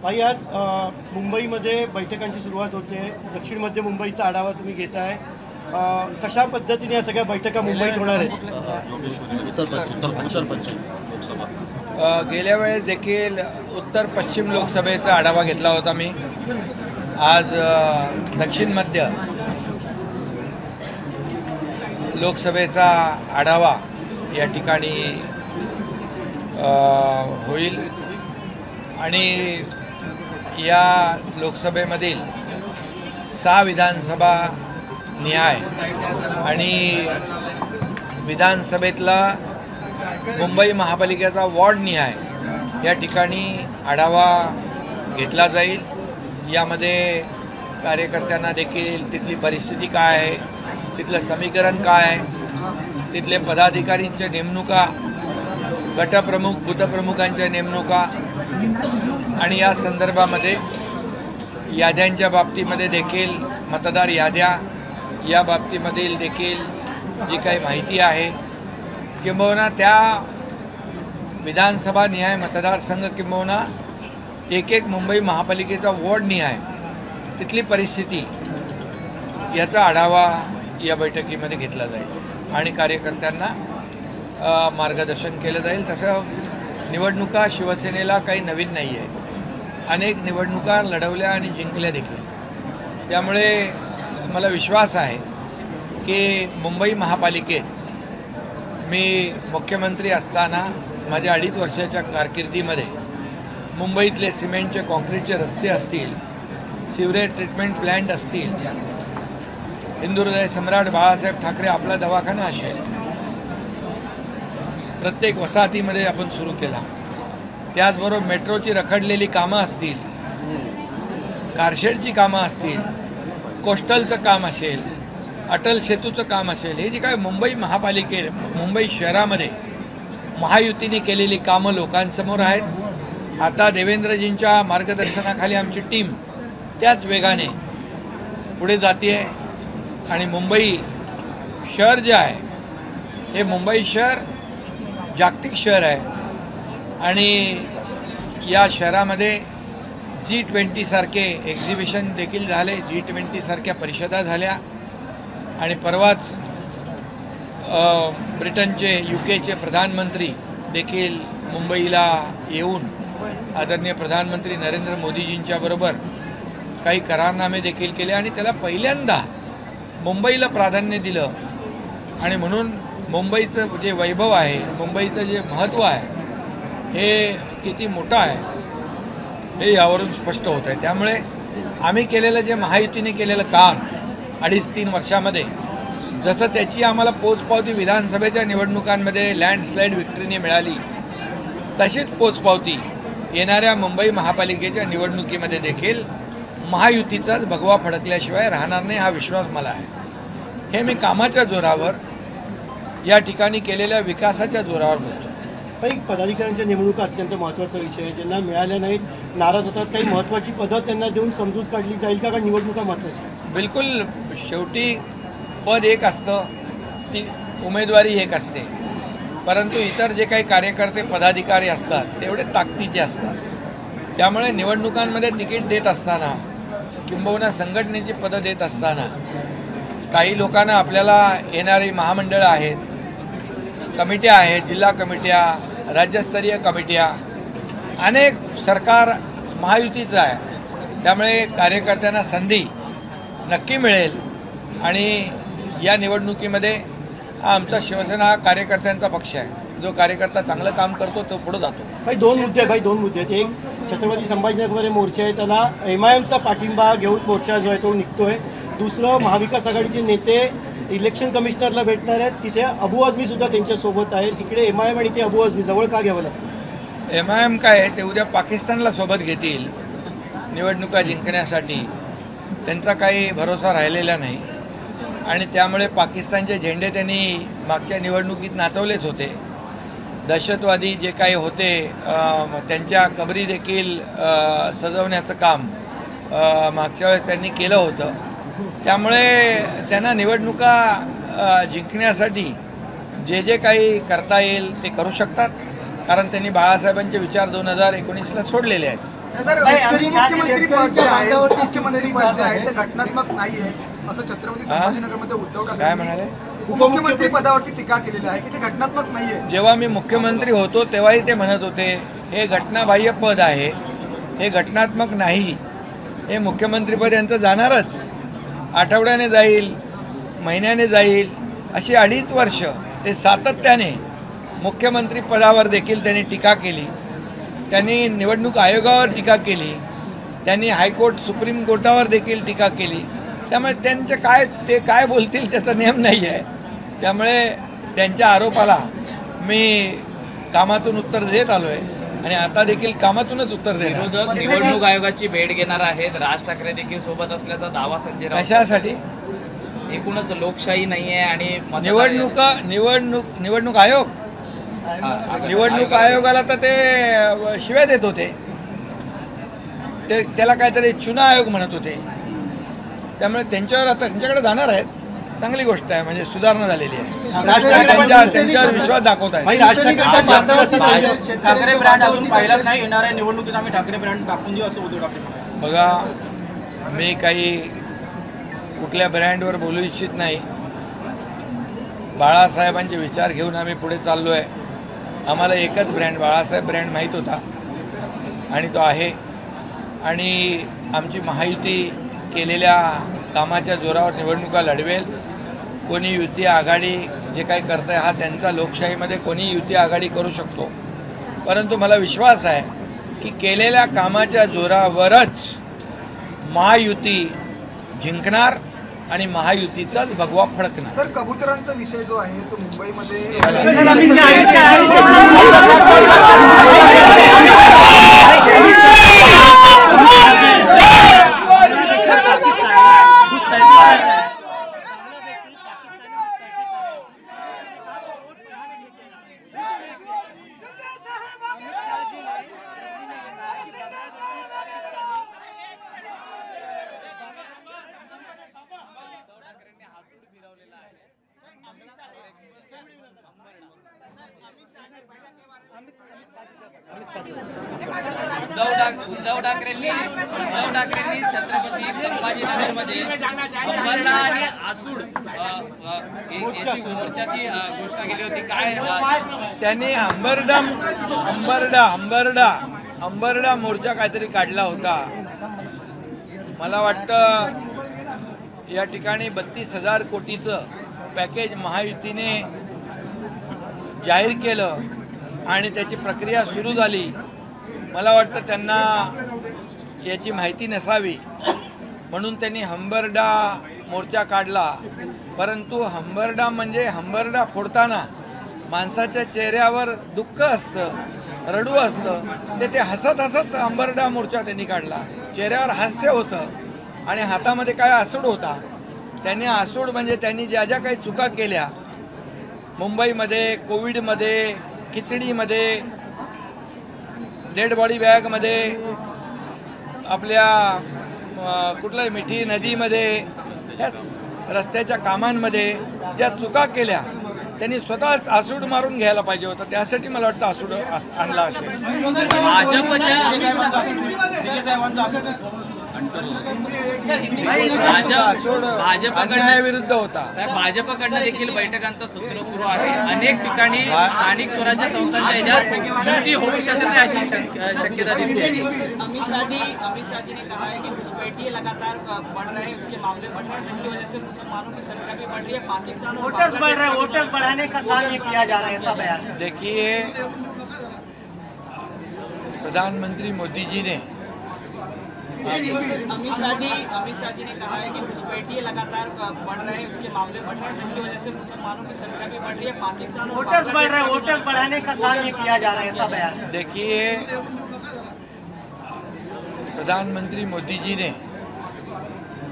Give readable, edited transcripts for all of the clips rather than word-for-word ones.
भाई आज मुंबईमध्ये बैठकांची सुरुवात होते। दक्षिण मध्य मुंबईचा आढावा तुम्ही घेताय। कशा पद्धतीने या सगळ्या बैठका मुंबईत होणार आहेत? उत्तर पश्चिम लोकसभा गेल्या वेळेस देखील उत्तर पश्चिम लोकसभेचा आढावा घेतला होता मी। आज दक्षिण मध्य लोकसभेचा आढावा या ठिकाणी होईल आणि या लोकसभेमधील 6 विधानसभा न्याय आणि विधानसभेतला मुंबई महापालिकेचा वॉर्ड न्याय या ठिकाणी आढावा घेतला जाईल। यामध्ये कार्यकर्त्यांना देखील तिथली परिस्थिती काय आहे, तिथलं समीकरण काय आहे, तिथले पदाधिकारींच्या नेमणुका, गटप्रमुख बूथप्रमुखांच्या नेमणुका आणि या संदर्भामध्ये याद्यांच्या बाबतीमध्ये देखील मतदार याद्या या बाबतीमधील देखील जी काही माहिती आहे किंबहुना त्या विधानसभा निहाय मतदारसंघ किंबहुना एक मुंबई महापालिकेचा वॉर्ड निहाय तिथली परिस्थिती याचा आढावा या बैठकीमध्ये घेतला जाईल आणि कार्यकर्त्यांना मार्गदर्शन केलं जाईल। तसं निवडणुका शिवसेनेला काही नवीन नाही आहे, अनेक निवडणुका लढवल्या आणि जिंकल्या देखील। त्यामुळे मला विश्वास आहे की मुंबई महापालिकेत मी मुख्यमंत्री असताना माझ्या 2.5 वर्षाच्या कारकिर्दीमध्ये मुंबईतले सिमेंटचे कॉन्क्रीटचे रस्ते असतील, सिवरेज ट्रीटमेंट प्लॅन्ट असतील, हिंदुहृदय सम्राट बाळासाहेब ठाकरे आपला दवाखाना असेल, प्रत्येक वसाहतीमध्ये आपण सुरू केला। त्याचबरोबर मेट्रोची रखडलेली कामं असतील, कारशेडची कामं असतील, कोस्टलचं काम असेल, अटल सेतूचं काम असेल, हे जे काय मुंबई मुंबई शहरामध्ये महायुतीने केलेली कामं लोकांसमोर आहेत। आता देवेंद्रजींच्या मार्गदर्शनाखाली आमची टीम त्याच वेगाने पुढे जाते आहे आणि मुंबई शहर जे आहे हे मुंबई शहर जागतिक शहर आहे आणि या शहरामध्ये G20 सारखे एक्झिबिशन देखील झाले, G20 सारख्या परिषदा झाल्या आणि परवाच ब्रिटनचे UKचे प्रधानमंत्री देखील मुंबईला येऊन आदरणीय प्रधानमंत्री नरेंद्र मोदीजींच्या बरोबर काही करारनामे देखील केले आणि त्याला पहिल्यांदा मुंबईला प्राधान्य दिलं आणि म्हणून मुंबईचं जे वैभव आहे, मुंबईचं जे महत्त्व आहे हे किती मोठं आहे हे यावरून स्पष्ट होत आहे। त्यामुळे आम्ही केलेलं जे महायुतीने केलेलं काम 2.5-3 वर्षामध्ये, जसं त्याची आम्हाला पोचपावती विधानसभेच्या निवडणुकांमध्ये लँडस्लाईड विक्ट्रीने मिळाली, तशीच पोचपावती येणाऱ्या मुंबई महापालिकेच्या निवडणुकीमध्ये देखील महायुतीचाच भगवा फडकल्याशिवाय राहणार नाही हा विश्वास मला आहे। हे मी कामाच्या जोरावर या ठिकाणी केलेल्या विकासाच्या जोरावर बोलतो। काही पदाधिकाऱ्यांच्या नेमणुका अत्यंत महत्त्वाचा विषय आहे, ज्यांना मिळाल्या नाहीत नाराज होतात। काही महत्त्वाची पदं त्यांना देऊन समजूत काढली जाईल का? कारण निवडणुका महत्त्वाची। बिलकुल, शेवटी पद एक असतं, ती उमेदवारी एक असते, परंतु इतर जे काही कार्यकर्ते पदाधिकारी असतात तेवढे ताकदीचे असतात। त्यामुळे निवडणुकांमध्ये तिकीट देत असताना किंबहुना संघटनेची पदं देत असताना काही लोकांना आपल्याला येणारी महामंडळं आहेत, कमिट्या आहेत, जिल्हा कमिट्या, राज्यस्तरीय कमिट्या, अनेक सरकार महायुतीचं आहे। त्यामुळे कार्यकर्त्यांना संधी नक्की मिळेल आणि या निवडणुकीमध्ये आमचा शिवसेना कार्यकर्त्यांचा पक्ष आहे। जो कार्यकर्ता चांगलं काम करतो तो पुढे जातो। भाई दोन मुद्दे आहेत। एक छत्रपती संभाजीनगरमध्ये मोर्चा आहे, त्याला MIMचा पाठिंबा घेऊन मोर्चा जो आहे तो निघतोय। दुसरं, महाविकास आघाडीचे नेते इलेक्शन कमिशनरला भेटणार आहेत, तिथे अबू आझमी सुद्धा त्यांच्यासोबत आहेत। इकडे MIM आणि ते अबू आझमी जवळ का घ्यावं लागतं? MIM काय ते उद्या पाकिस्तानला सोबत घेतील निवडणुका जिंकण्यासाठी, त्यांचा काही भरोसा राहिलेला नाही आणि त्यामुळे पाकिस्तानचे झेंडे त्यांनी मागच्या निवडणुकीत नाचवलेच होते। दहशतवादी जे काही होते त्यांच्या कबरी देखील सजवण्याचं काम मागच्या वेळेस त्यांनी केलं होतं। त्यामुळे त्यांना निवडणुका जिंकण्यासाठी जे जे काही करता येईल ते करू शकतात, कारण त्यांनी बाळासाहेबांचे विचार 2019ला सोडलेले आहेत। सर, मुख्यमंत्री पद जे आहे, मुख्यमंत्री पद जे आहे ते घटनात्मक नाही आहे असं छत्रपती संभाजीनगरमध्ये उद्धव काय ठाकरे म्हणाले? उपमुख्यमंत्री पदावरती टीका केलेली आहे की ते घटनात्मक नाही आहे. जेव्हा मी मुख्यमंत्री होतो तेव्हाही ते म्हणत होते हे घटनाबाह्य पद आहे, हे घटनात्मक नाही, हे मुख्यमंत्रीपद यांचं जाणारच, आठवड्याने जाईल, महिन्याने जाईल, अशी 2.5 वर्ष ते सातत्याने मुख्यमंत्री पदावर देखील त्यांनी टीका केली. त्यांनी निवडणूक आयोगावर टीका केली, त्यांनी हायकोर्ट सुप्रीम कोर्टावर देखील टीका केली. त्यामुळे ते काय बोलतील त्याचा नियम नाही आहे. त्यामुळे त्यांच्या आरोपाला मी कामातून उत्तर देत आलो आहे आणि आता देखील कामातूनच उत्तर देणार. विरोधक निवडणूक आयोगाची भेट घेणार आहेत. राज ठाकरे देखील सोबत असल्याचा दावा संजय राऊत. कशासाठी? एकूणच लोकशाही नाही आहे आणि निवडणूक आयोगाला तर ते शिव्या देत होते, त्याला काहीतरी चुना आयोग म्हणत होते. त्यामुळे त्यांच्यावर आता त्यांच्याकडे जाणार आहेत. चांगली गोष्ट आहे, म्हणजे सुधारणा झालेली आहे. त्यांच्यावर विश्वास दाखवत आहेत. ठाकरे ब्रँड अजून पाहिलाच नाही, येणाऱ्या निवडणुकीत आम्ही ठाकरे ब्रँड टाकून देऊ असं उद्धव ठाकरे म्हणाले. बघा, मी काही कुठल्या ब्रँडवर बोलू इच्छित नाही. बाळासाहेबांचे विचार घेऊन आम्ही पुढे चाललो आहे. आम्हाला एकच ब्रँड, बाळासाहेब ब्रँड माहीत होता आणि तो आहे. आणि आमची महायुती केलेल्या कामाच्या जोरावर निवडणुका लढवेल. कोणी युती आघाडी जे काही करत आहे हा त्यांचा, लोकशाहीमध्ये कोणी युती आघाडी करू शकतो. परंतु मला विश्वास आहे की केलेल्या कामाच्या जोरावरच महायुती जिंकणार आणि महायुतीचाच भगवा फडकणार. सर, कबुतरांचा विषय जो आहे तो मुंबईमध्ये उद्धव ठाकरेंनी छत्रपती संभाजीनगरमध्ये अंबरडा आणि आसूड याची मोर्चाची घोषणा केली होती. काय त्यांनी अंबरडा मोर्चा काहीतरी काढला होता. मला वाटतं या ठिकाणी 32,000 कोटीचं पॅकेज महायुतीने जाहीर केलं आणि त्याची प्रक्रिया सुरू झाली. मला वाटतं त्यांना याची माहिती नसावी म्हणून त्यांनी हंबरडा मोर्चा काढला. परंतु हंबरडा फोडताना माणसाच्या चेहऱ्यावर दुःख असतं, रडू असतं. ते हसत हंबरडा मोर्चा त्यांनी काढला. चेहऱ्यावर हास्य होतं आणि हातामध्ये काय आसूड होता. त्यांनी आसूड म्हणजे त्यांनी ज्या ज्या काही चुका केल्या मुंबईमध्ये, कोविडमध्ये, खिचडीमध्ये, डेड बॉडी बॅगमध्ये, आपल्या कुठल्या मिठी नदीमध्ये, याच रस्त्याच्या कामांमध्ये ज्या चुका केल्या त्यांनी स्वतःच आसूड मारून घ्यायला पाहिजे होतं. त्यासाठी मला वाटतं आसूड आणला असेल. अन्यायाविरुद्ध होता. भाजपकडनं देखील बैठकांचं सूत्र सुरू आहे. अनेक ठिकाणी स्थानिक स्वराज्य संस्थांच्या ह्याच्यात युती होऊ शकत नाही अशी शक्यता दिसते. अमित शाह जी ने कहा है कि घुसपैठिए लगातार बढ़ रहे हैं, उसके मामले बढ़ रहे हैं, जिसकी वजह से मुसलमानों की संख्या भी बढ़ रही है. पाकिस्तान वोटर्स बढ़ रहे हैं, वोटर्स बढ़ाने का काम ये किया जा रहा है, ऐसा बयान. देखिए, प्रधानमंत्री मोदी जी ने अमित शाह जी ने कहा है कि घुसपैठिए लगातार बढ़ रहे हैं, उसके मामले बढ़ रहे हैं, जिसकी वजह से मुसलमानों की संख्या भी बढ़ रही है. पाकिस्तान वोटर्स बढ़ रहे हैं, वोटर्स बढ़ाने का काम ये किया जा रहा है, ऐसा बयान. देखिए, प्रधानमंत्री मोदी जी ने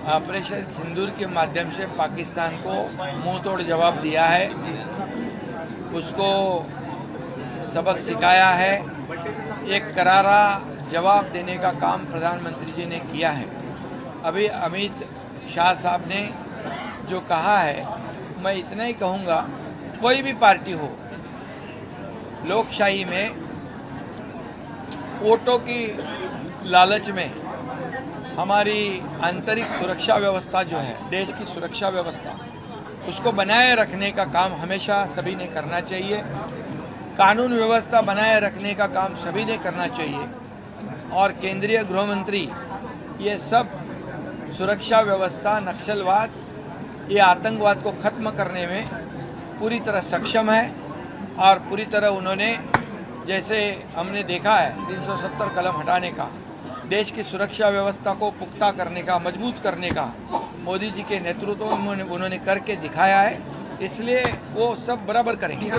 ऑपरेशन सिंदूर के माध्यम से पाकिस्तान को मुंह तोड़ जवाब दिया है, उसको सबक सिखाया है. एक करारा जवाब देने का काम प्रधानमंत्री जी ने किया है. अभी अमित शाह साहब ने जो कहा है, मैं इतना ही कहूँगा, कोई भी पार्टी हो, लोकशाही में वोटों की लालच में हमारी आंतरिक सुरक्षा व्यवस्था जो है, देश की सुरक्षा व्यवस्था, उसको बनाए रखने का काम हमेशा सभी ने करना चाहिए। कानून व्यवस्था बनाए रखने का काम सभी ने करना चाहिए और केंद्रीय गृह मंत्री ये सब सुरक्षा व्यवस्था, नक्सलवाद, ये आतंकवाद को ख़त्म करने में पूरी तरह सक्षम है और पूरी तरह उन्होंने, जैसे हमने देखा है 370 कलम हटाने का, देश की सुरक्षा व्यवस्था को पुख्ता करने का, मजबूत करने का मोदी जी के नेतृत्व में उन्होंने करके दिखाया है, इसलिए वो सब बराबर करेंगे।